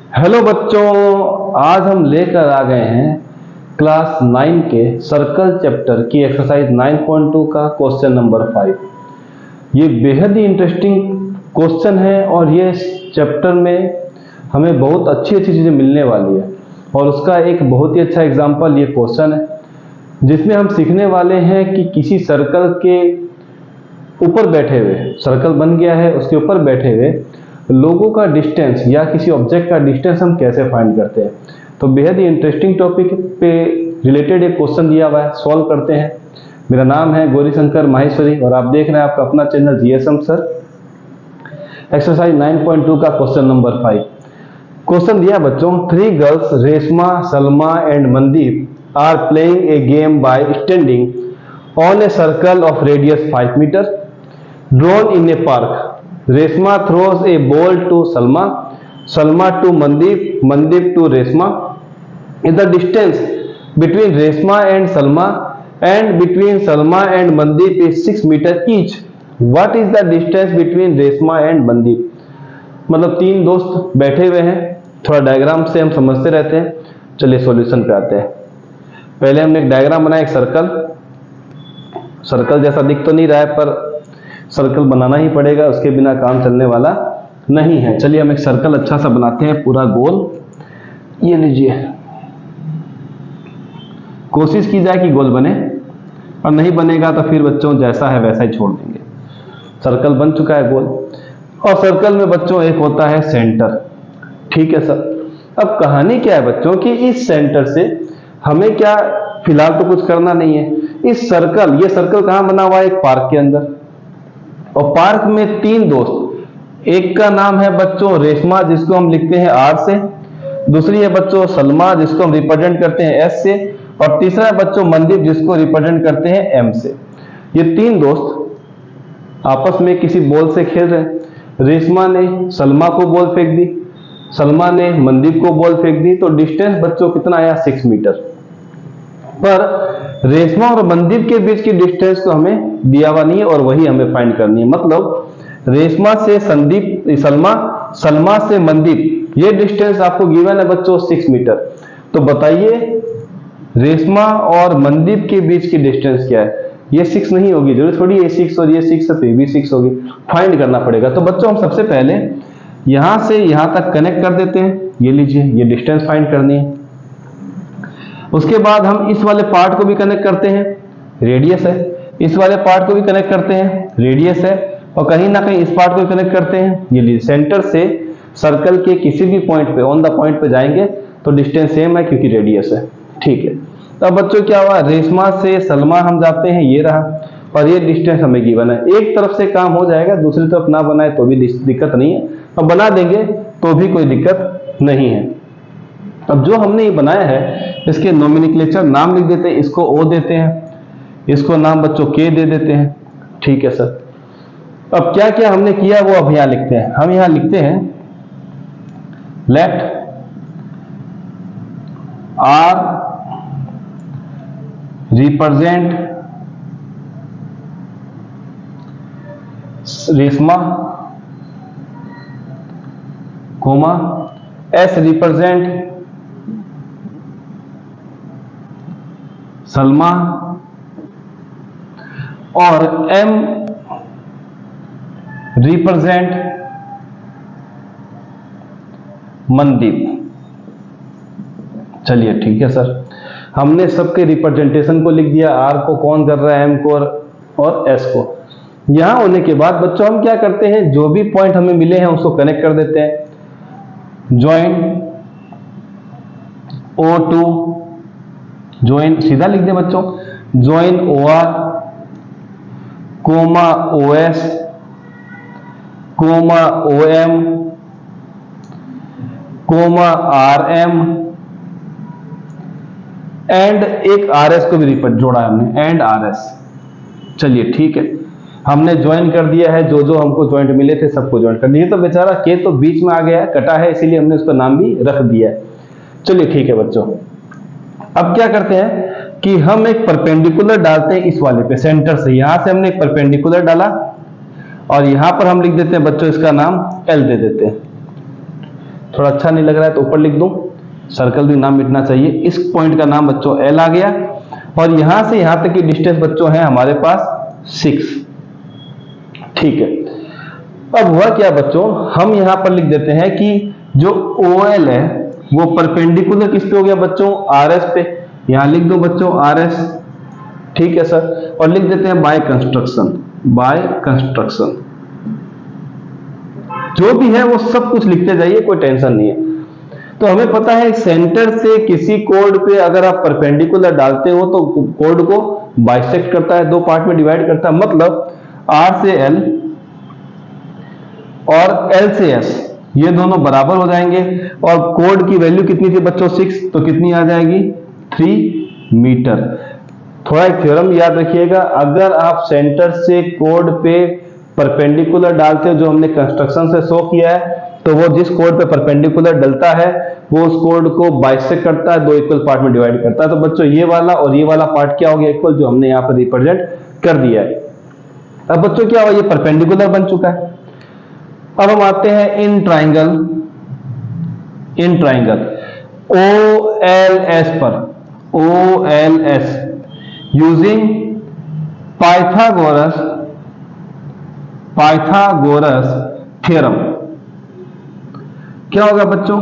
Hello बच्चों, आज हम लेकर आ गए हैं क्लास 9 के सर्कल चैप्टर की एक्सरसाइज 9.2 का क्वेश्चन नंबर 5। ये बेहद ही इंटरेस्टिंग क्वेश्चन है और ये चैप्टर में हमें बहुत अच्छी अच्छी चीज़ें मिलने वाली है और उसका एक बहुत ही अच्छा एग्जाम्पल ये क्वेश्चन है, जिसमें हम सीखने वाले हैं कि किसी सर्कल के ऊपर बैठे हुए, सर्कल बन गया है उसके ऊपर बैठे हुए लोगों का डिस्टेंस या किसी ऑब्जेक्ट का डिस्टेंस हम कैसे फाइंड करते हैं। तो बेहद ही इंटरेस्टिंग टॉपिक पे रिलेटेड एक क्वेश्चन दिया हुआ है, सॉल्व करते हैं। मेरा नाम है गौरीशंकर माहेश्वरी और आप देख रहे हैं आपका अपना चैनल जीएसएम सर। एक्सरसाइज 9.2 का क्वेश्चन नंबर 5। क्वेश्चन दिया बच्चों, 3 girls Reshma, Salma and Mandeep are playing a game by standing on a circle of radius 5 metres drawn in a park. Reshma throws a ball to Salma, Salma to Mandeep, Mandeep to Reshma. If the distance between Reshma and Salma and between Salma and Mandeep is 6 meter each, what is the distance between Reshma and Mandeep? मतलब 3 दोस्त बैठे हुए हैं, थोड़ा diagram से हम समझते रहते हैं। चलिए सॉल्यूशन पे आते हैं। पहले हमने एक डायग्राम बनाया, एक सर्कल जैसा दिख तो नहीं रहा है पर सर्कल बनाना ही पड़ेगा, उसके बिना काम चलने वाला नहीं है। चलिए हम एक सर्कल अच्छा सा बनाते हैं, पूरा गोल। ये लीजिए, कोशिश की जाए कि गोल बने और नहीं बनेगा तो फिर बच्चों जैसा है वैसा ही छोड़ देंगे। सर्कल बन चुका है गोल और सर्कल में बच्चों एक होता है सेंटर। ठीक है सर। अब कहानी क्या है बच्चों कि इस सेंटर से हमें क्या, फिलहाल तो कुछ करना नहीं है। इस सर्कल, ये सर्कल कहां बना हुआ है? एक पार्क के अंदर। और पार्क में 3 दोस्त, एक का नाम है बच्चों रेशमा जिसको हम लिखते हैं आर से, दूसरी है बच्चों सलमा जिसको हम रिप्रेजेंट करते हैं एस से, और तीसरा है बच्चों मनदीप जिसको रिप्रेजेंट करते हैं एम से। ये 3 दोस्त आपस में किसी बॉल से खेल रहे हैं। रेशमा ने सलमा को बॉल फेंक दी, सलमा ने मनदीप को बॉल फेंक दी, तो डिस्टेंस बच्चों कितना आया? 6 मीटर। पर रेशमा और मनदीप के बीच की डिस्टेंस तो हमें दिया हुआ नहीं है और वही हमें फाइंड करनी है। मतलब रेशमा से सलमा, सलमा से मनदीप, ये डिस्टेंस आपको गिवन है बच्चों 6 मीटर। तो बताइए रेशमा और मनदीप के बीच की डिस्टेंस क्या है? ये 6 नहीं होगी, जरूर थोड़ी ये 6 और ये 6 है तो ये भी 6 होगी। फाइंड करना पड़ेगा। तो बच्चों हम सबसे पहले यहां से यहां तक कनेक्ट कर देते हैं। ये लीजिए, ये डिस्टेंस फाइंड करनी है। उसके बाद हम इस वाले पार्ट को भी कनेक्ट करते हैं, रेडियस है। इस वाले पार्ट को भी कनेक्ट करते हैं, रेडियस है। और कहीं ना कहीं इस पार्ट को भी कनेक्ट करते हैं। ये लीजिए, सेंटर से सर्कल के किसी भी पॉइंट पे, ऑन द पॉइंट पे जाएंगे तो डिस्टेंस सेम है क्योंकि रेडियस है। ठीक है। तो बच्चों क्या हुआ, रेशमा से सलमा हम जाते हैं, ये रहा, और ये डिस्टेंस हमें गिवन है। एक तरफ से काम हो जाएगा, दूसरी तरफ ना बनाए तो भी दिक्कत नहीं है, और बना देंगे तो भी कोई दिक्कत नहीं है। अब जो हमने ये बनाया है इसके नोमेनक्लेचर नाम लिख देते हैं। इसको ओ देते हैं, इसको नाम बच्चों के दे देते हैं। ठीक है सर। अब क्या क्या हमने किया वो अब यहां लिखते हैं। हम यहां लिखते हैं let R represent Reshma, comma S represent Salma और एम रिप्रेजेंट मनदीप। चलिए ठीक है सर, हमने सबके रिप्रेजेंटेशन को लिख दिया। आर को कौन कर रहा है? एम को और एस को। यहां होने के बाद बच्चों हम क्या करते हैं, जो भी पॉइंट हमें मिले हैं उसको कनेक्ट कर देते हैं। ज्वाइन O2, ज्वाइन सीधा लिख दे बच्चों, join OR, comma OS, comma OM, comma RM, and एक RS को भी जोड़ा है हमने, एंड RS। चलिए ठीक है, हमने ज्वाइन कर दिया है, जो जो हमको ज्वाइंट मिले थे सबको ज्वाइन कर दिया। तो बेचारा के तो बीच में आ गया है, कटा है, इसीलिए हमने उसका नाम भी रख दिया है। चलिए ठीक है बच्चों। अब क्या करते हैं कि हम एक परपेंडिकुलर डालते हैं इस वाले पे, सेंटर से। यहां से हमने एक परपेंडिकुलर डाला और यहां पर हम लिख देते हैं बच्चों इसका नाम L दे देते हैं। थोड़ा अच्छा नहीं लग रहा है तो ऊपर लिख दूं, सर्कल भी नाम मिटना चाहिए। इस पॉइंट का नाम बच्चों एल आ गया, और यहां से यहां तक की डिस्टेंस बच्चों है हमारे पास 6। ठीक है, अब हुआ क्या बच्चों, हम यहां पर लिख देते हैं कि जो OL है वो परपेंडिकुलर किस पे हो गया बच्चों, RS पे। यहां लिख दो बच्चों RS। ठीक है सर, और लिख देते हैं बाय कंस्ट्रक्शन। बाय कंस्ट्रक्शन जो भी है वो सब कुछ लिखते जाइए, कोई टेंशन नहीं है। तो हमें पता है सेंटर से किसी कोड पे अगर आप परपेंडिकुलर डालते हो तो कोड को बाइसेक्ट करता है, दो पार्ट में डिवाइड करता है। मतलब R से L और L से S ये दोनों बराबर हो जाएंगे, और कोड की वैल्यू कितनी थी बच्चों 6, तो कितनी आ जाएगी 3 मीटर। थोड़ा एक थ्योरम याद रखिएगा, अगर आप सेंटर से कोड पे परपेंडिकुलर डालते हो जो हमने कंस्ट्रक्शन से शो किया है, तो वो जिस कोड पे परपेंडिकुलर डलता है वो उस कोड को बाइसेक्ट करता है, दो इक्वल पार्ट में डिवाइड करता है। तो बच्चों ये वाला और ये वाला पार्ट क्या हो गया इक्वल, जो हमने यहाँ पर रिप्रेजेंट कर दिया है। अब बच्चों क्या हुआ, ये परपेंडिकुलर बन चुका है। अब हम आते हैं इन ट्राइंगल OLS पर, OLS यूजिंग पाइथागोरस थ्योरम। क्या होगा बच्चों,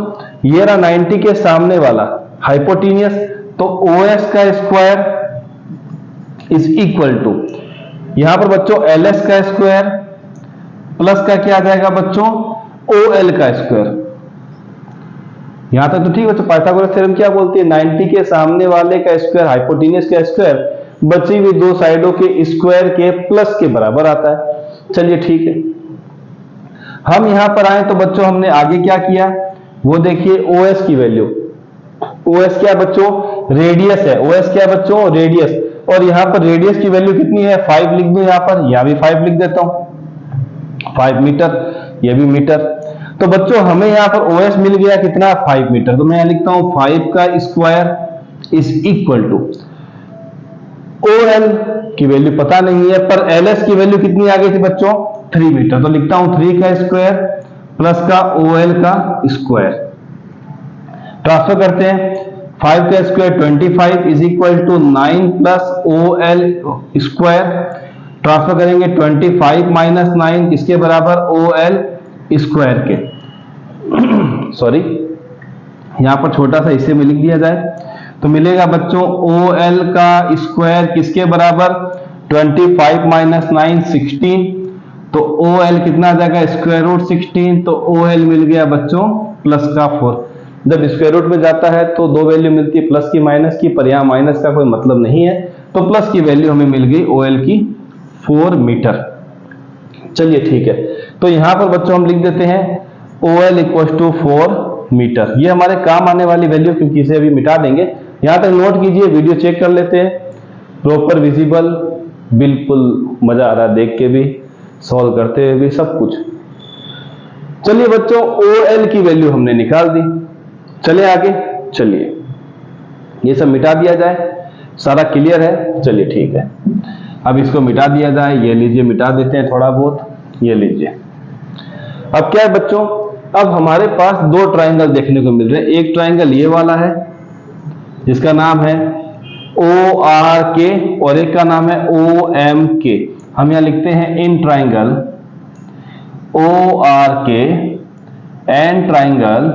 ये रहा 90 के सामने वाला हाइपोटेन्यूस, तो OS का स्क्वायर इज इक्वल टू, यहां पर बच्चों LS का स्क्वायर प्लस का क्या आ जाएगा बच्चों OL का स्क्वायर। यहां तक तो ठीक बच्चों, पाइथागोरस थ्योरम क्या बोलती है, 90 के सामने वाले का स्क्वायर हाइपोटेन्यूस का स्क्वायर बची हुई दो साइडों के स्क्वायर के प्लस के बराबर आता है। चलिए ठीक है, हम यहां पर आए तो बच्चों हमने आगे क्या किया वो देखिए, OS की वैल्यू, OS क्या बच्चों रेडियस है, OS क्या बच्चों रेडियस, और यहां पर रेडियस की वैल्यू कितनी है 5 लिख दूं, यहां पर यहां भी 5 लिख देता हूं, 5 मीटर, ये भी मीटर। तो बच्चों हमें यहां पर OS मिल गया कितना 5 मीटर, तो मैं यहां लिखता हूं 5 का square is equal to, OL की वैल्यू पता नहीं है पर LS की वैल्यू कितनी आ गई थी बच्चों 3 मीटर, तो लिखता हूं 3 का स्क्वायर प्लस का OL का स्क्वायर। ट्रांसफर करते हैं, 5 का square 25 is equal to 9 plus OL square. Transfer करेंगे 25 माइनस 9 किसके बराबर OL स्क्वायर के। सॉरी, यहां पर छोटा सा इसे में लिख दिया जाए तो मिलेगा बच्चों OL का स्क्वायर किसके बराबर 25 माइनस 9 16, तो OL कितना आ जाएगा स्क्वायर रूट 16, तो OL मिल गया बच्चों प्लस का 4। जब स्क्वायर रूट में जाता है तो दो वैल्यू मिलती है प्लस की माइनस की, पर यहां माइनस का कोई मतलब नहीं है, तो प्लस की वैल्यू हमें मिल गई OL की 4 मीटर। चलिए ठीक है, तो यहां पर बच्चों हम लिख देते हैं OL इक्वल टू 4 मीटर। ये हमारे काम आने वाली वैल्यू, क्योंकि इसे अभी मिटा देंगे। यहां तक नोट कीजिए, वीडियो चेक कर लेते हैं, प्रॉपर विजिबल, बिल्कुल मजा आ रहा है देख के भी, सॉल्व करते हुए भी, सब कुछ। चलिए बच्चों OL की वैल्यू हमने निकाल दी, चले आगे, चलिए ये सब मिटा दिया जाए, सारा क्लियर है। चलिए ठीक है, अब इसको मिटा दिया जाए, ये लीजिए मिटा देते हैं थोड़ा बहुत, ये लीजिए। अब क्या है बच्चों, अब हमारे पास दो ट्रायंगल देखने को मिल रहे हैं। एक ट्रायंगल ये वाला है जिसका नाम है ORK, और एक का नाम है OMK। हम यहां लिखते हैं in triangle ORK and triangle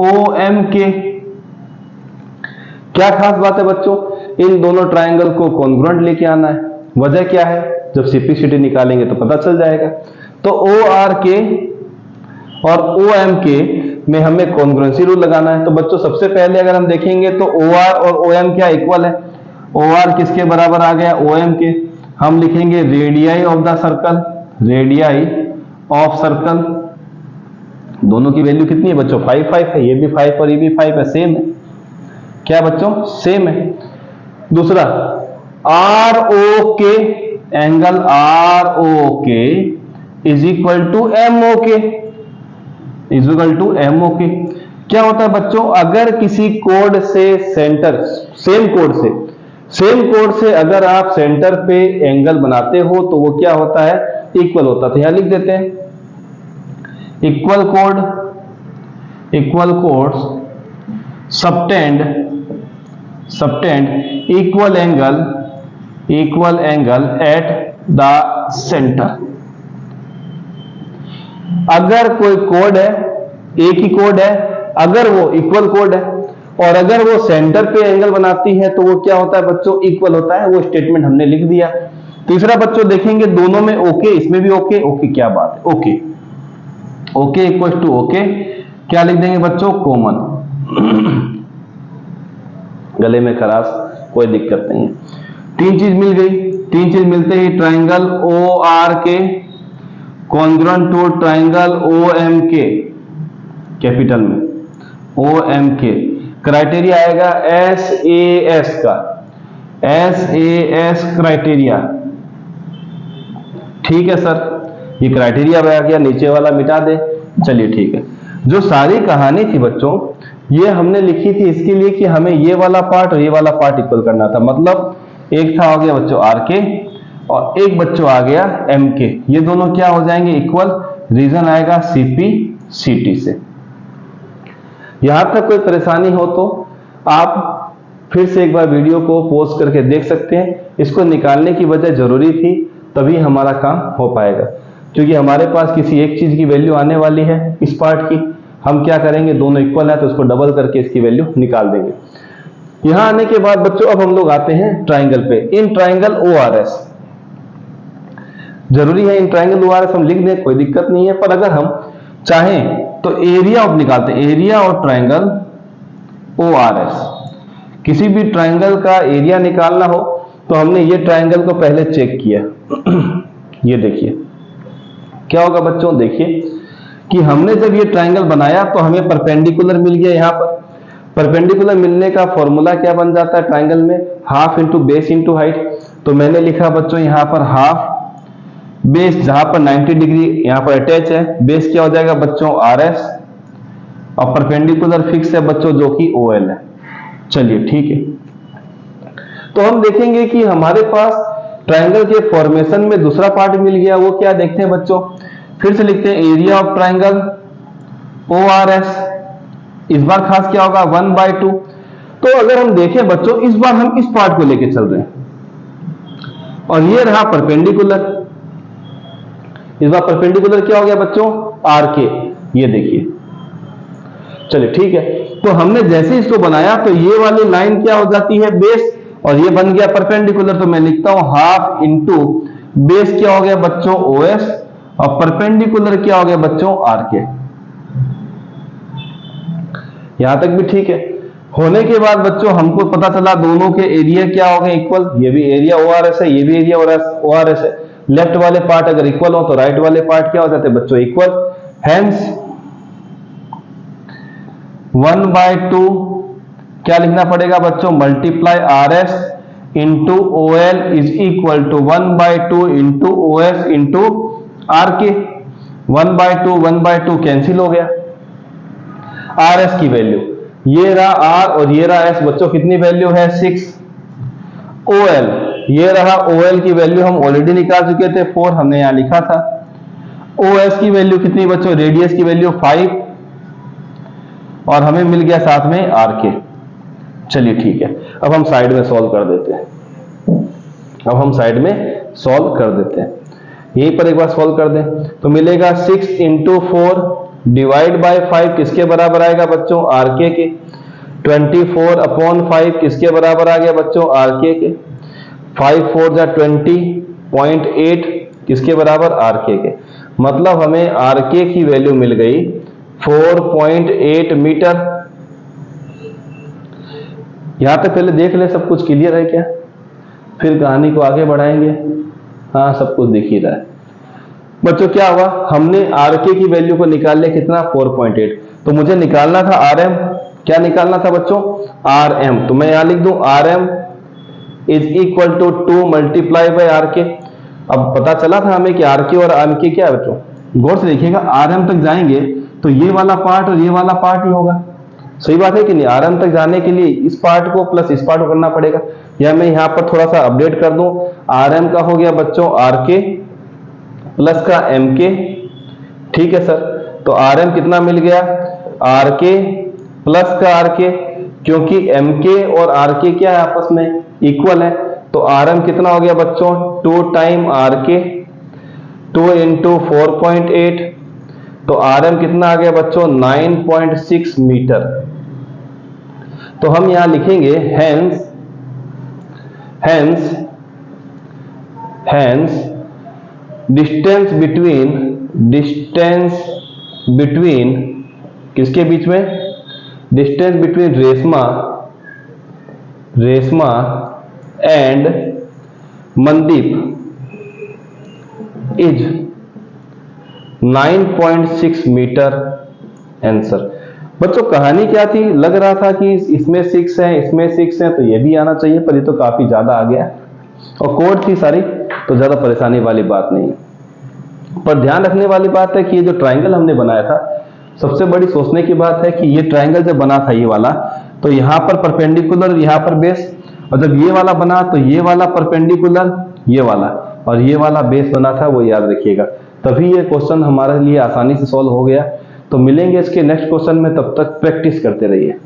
OMK। क्या खास बात है बच्चों, इन दोनों ट्रायंगल को कॉन्ग्रुएंट लेके आना है। वजह क्या है, जब CPCT निकालेंगे तो पता चल जाएगा। तो ORK और OMK में हमें कॉन्ग्रुएंसी रूल लगाना है। तो बच्चों सबसे पहले अगर हम देखेंगे तो OR और OM क्या इक्वल है, OR किसके बराबर आ गया OM के। हम लिखेंगे radii of the circle, radii of circle, दोनों की वैल्यू कितनी है बच्चों 5 5 है, ये भी 5 और ये भी 5 है, सेम है। क्या बच्चों सेम है। दूसरा ROK, angle ROK is equal to MOK, is equal to MOK। क्या होता है बच्चों, अगर किसी कोड से सेंटर, सेम कोड से अगर आप सेंटर पे एंगल बनाते हो तो वो क्या होता है इक्वल होता है। तो यहां लिख देते हैं equal code equal codes subtend equal angle at the centre. अगर कोई कोड है, एक ही कोड है, अगर वो इक्वल कोड है और अगर वो सेंटर पे एंगल बनाती है तो वो क्या होता है बच्चों, इक्वल होता है। वो स्टेटमेंट हमने लिख दिया। तीसरा बच्चों देखेंगे दोनों में ओके, इसमें भी ओके। ओके क्या बात है, OK OK equal to OK, क्या लिख देंगे बच्चों, कॉमन। गले में खराश, कोई दिक्कत नहीं है। तीन चीज मिल गई। तीन चीज मिलते ही triangle O R K congruent to triangle O M K, capital में ओ एम के। क्राइटेरिया आएगा एस ए एस का, एस ए एस क्राइटेरिया। ठीक है सर, ये क्राइटेरिया आ गया, नीचे वाला मिटा दे। चलिए ठीक है। जो सारी कहानी थी बच्चों, ये हमने लिखी थी इसके लिए कि हमें ये वाला पार्ट और ये वाला पार्ट इक्वल करना था। मतलब एक था हो गया बच्चों आर के और एक बच्चों आ गया एम के, ये दोनों क्या हो जाएंगे, इक्वल। रीजन आएगा सीपी सीटी से। यहां तक कोई परेशानी हो तो आप फिर से एक बार वीडियो को पॉज करके देख सकते हैं। इसको निकालने की वजह जरूरी थी, तभी हमारा काम हो पाएगा। क्योंकि हमारे पास किसी एक चीज की वैल्यू आने वाली है इस पार्ट की, हम क्या करेंगे, दोनों इक्वल है तो उसको डबल करके इसकी वैल्यू निकाल देंगे। यहां आने के बाद बच्चों अब हम लोग आते हैं ट्राइंगल पे। In triangle O R S, जरूरी है in triangle O R S हम लिख दें, कोई दिक्कत नहीं है। पर अगर हम चाहें तो एरिया ऑफ निकालते हैं, area of triangle O R S. किसी भी ट्राइंगल का एरिया निकालना हो तो हमने ये ट्राइंगल को पहले चेक किया। ये देखिए क्या होगा बच्चों, देखिए कि हमने जब ये ट्राइंगल बनाया तो हमें परपेंडिकुलर मिल गया। यहां पर परपेंडिकुलर मिलने का फॉर्मूला क्या बन जाता है ट्राइंगल में, half into base into height. तो मैंने लिखा बच्चों यहां पर हाफ बेस, जहां पर 90 डिग्री यहां पर अटैच है, बेस क्या हो जाएगा बच्चों आर एस और परपेंडिकुलर फिक्स है बच्चों जो कि ओ एल है। चलिए ठीक है। तो हम देखेंगे कि हमारे पास ट्राइंगल के फॉर्मेशन में दूसरा पार्ट मिल गया। वो क्या देखते हैं बच्चों, फिर से लिखते हैं area of triangle O R S. इस बार खास क्या होगा 1/2। तो अगर हम देखें बच्चों, इस बार हम इस पार्ट को लेके चल रहे हैं और ये रहा परपेंडिकुलर। इस बार परपेंडिकुलर क्या हो गया बच्चों, आर के। ये देखिए, चलिए ठीक है। तो हमने जैसे इसको बनाया तो ये वाली लाइन क्या हो जाती है, बेस, और ये बन गया परपेंडिकुलर। तो मैं लिखता हूं हाफ इंटू बेस क्या हो गया बच्चों ओ एस और परपेंडिकुलर क्या हो गया बच्चों आर के। यहां तक भी ठीक है। होने के बाद बच्चों हमको पता चला दोनों के एरिया क्या हो गए इक्वल। ये भी एरिया ओ आर एस है, ये भी एरिया ओ आर एस है। लेफ्ट वाले पार्ट अगर इक्वल हो तो राइट वाले पार्ट क्या हो जाते हैं बच्चों, इक्वल। हेंस 1/2 क्या लिखना पड़ेगा बच्चों, multiply R S into O L is equal to 1/2 into O S into R K. 1/2 cancel हो गया। आर एस की वैल्यू ये रहा आर और ये रहा एस बच्चों, कितनी वैल्यू है 6। ओ एल ये रहा, ओ एल की वैल्यू हम ऑलरेडी निकाल चुके थे 4, हमने यहां लिखा था। ओ एस की वैल्यू कितनी बच्चों, रेडियस की वैल्यू 5 और हमें मिल गया साथ में आर के। चलिए ठीक है। अब हम साइड में सॉल्व कर देते हैं। यहीं पर एक बार सॉल्व कर दें तो मिलेगा 6 इंटू 4 डिवाइड बाय 5 किसके बराबर आएगा बच्चों, आर के के। 24/5 किसके बराबर आ गया बच्चों, आर के के। 5 4 जा 20.8 किसके बराबर, आर के के। मतलब हमें आर के की वैल्यू मिल गई 4.8 मीटर। यहां तक पहले देख ले सब कुछ क्लियर है क्या, फिर कहानी को आगे बढ़ाएंगे। हाँ सब कुछ दिख ही रहा है बच्चों। क्या हुआ, हमने आर के की वैल्यू को निकाल लिया कितना, 4.8। तो मुझे निकालना था आर एम। क्या निकालना था बच्चों, आर एम। तो मैं यहां लिख दूं R M is equal to 2 multiply by R K. अब पता चला था हमें कि आर के और आर के क्या है बच्चों, गौर से देखिएगा। आर एम तक जाएंगे तो ये वाला पार्ट और ये वाला पार्ट ही होगा। सही बात है कि नहीं, आर एम तक जाने के लिए इस पार्ट को प्लस इस पार्ट को करना पड़ेगा। या मैं यहां पर थोड़ा सा अपडेट कर दूं, आर एम का हो गया बच्चों आर के प्लस का एम के। ठीक है सर। तो आर एम कितना मिल गया आर के प्लस का आर के, क्योंकि एम के और आर के क्या है आपस में इक्वल है, तो आर एम कितना हो गया बच्चों 2 टाइम आर के, 2 इंटू 4.8, तो आर एम कितना आ गया बच्चों 9.6 मीटर। तो हम यहां लिखेंगे हेंस डिस्टेंस बिटवीन किसके बीच में, distance between Reshma and Mandeep is 9.6 metres. Answer बच्चों कहानी क्या थी, लग रहा था कि इसमें 6 है इसमें 6 है तो ये भी आना चाहिए, पर ये तो काफी ज्यादा आ गया और कोड थी सारी, तो ज्यादा परेशानी वाली बात नहीं है। पर ध्यान रखने वाली बात है कि ये जो ट्रायंगल हमने बनाया था, सबसे बड़ी सोचने की बात है कि ये ट्रायंगल जब बना था ये वाला, तो यहां पर परपेंडिकुलर यहां पर बेस, और जब ये वाला बना तो ये वाला परपेंडिकुलर ये वाला, और ये वाला बेस बना था, वो याद रखिएगा। तभी ये क्वेश्चन हमारे लिए आसानी से सॉल्व हो गया। तो मिलेंगे इसके नेक्स्ट क्वेश्चन में, तब तक प्रैक्टिस करते रहिए।